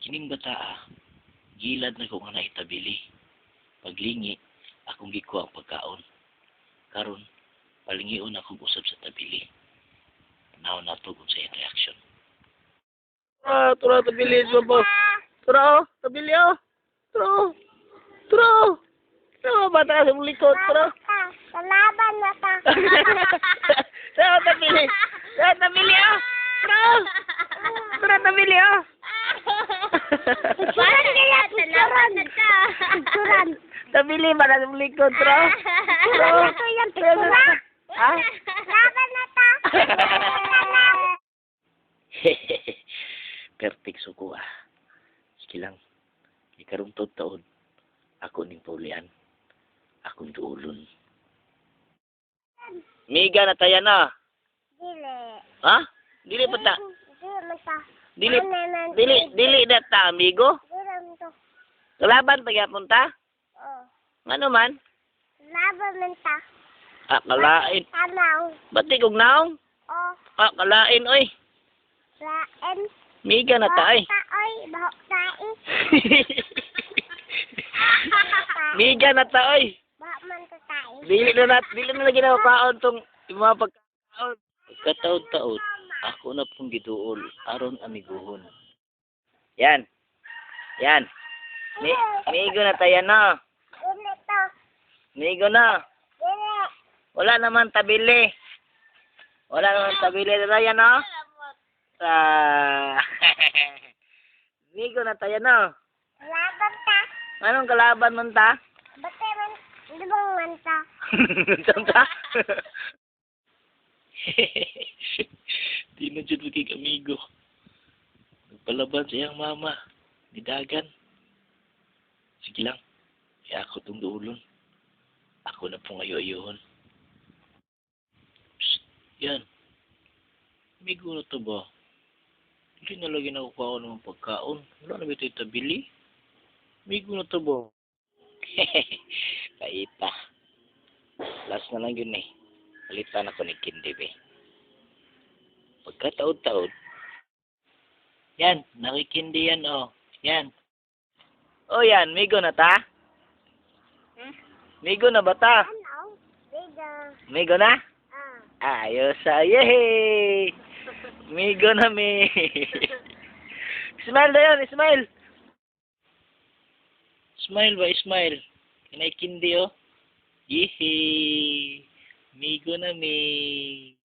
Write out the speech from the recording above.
Kining bata gilad na ko nga naitabili. Paglingi, akong gikuha ang pagkaon. Karon, palingion akong usab sa tabili. Tanaw na to kung sa iyong reaksyon. Tura, tabili mo po. Tura, tabili oh. Tura, tura. Tura, bata sa likod, tura. Kalaban na ta. Tura, tabili. Tura, tabili oh. Tura. Tura, tabili oh. Parang kaya kalaban na ta. Tabili, bata sa likod, tura. Tura. Ito yung pictura. Ha? Laban na ta. Perfect suko ah. Sige lang. Ikarong taon, ako ning paulian. Akong duulon. Miga na tayo na. Dili. Ha? Dili pa ta. Dili man ta. Dili na ta, amigo. Dili man to. Kalaban pagyapon ta? Oh. Ano man? Laban man ta. Ah, kalain. Tanaw. Ba't di kong naong? Oh. Ah, kalain, oy. Laen. Miga na ta, ay. Oy, bahok tae. Miga na ta, oy. Bahok man ta tae. Dili na lagi na kaon tong mga pagkaon. Pagkataon-taon, ako na pong giduol aron amiguhon. Yan. Yan. Migo na tayo na. Dili to. Migo na. Dili. Wala naman tabili. Wala naman tabili na tayo na. Migo na tayo na. Laban ta. Anong kalaban man ta? Bate man. Libang man ta. Saan ta? Di na dyan maging amigo. Nagpalaban sa iyang mama. Nidagan. Sige lang. Kaya ako itong duulon. Ako na pong ayo-ayohon. Psst. Yan. Amigo na to ba? Hindi na lagi nakukuha ko ng pagkaon. Wala na ba ito itabili? Amigo na to ba? Paita. Last na lang yun eh. Palitan ako ni Kindi be. Pagkataod-taod. Yan, nakikindi yan oh. Yan. Oh yan, migo na ta? Migo na ba ta? Ano? Biga. Migo na? Ah. Ayos ah, yehey! Migo na mi. Smile na yun, smile! Smile ba, smile? Kinay kindi oh. Yehey! Migo na mi.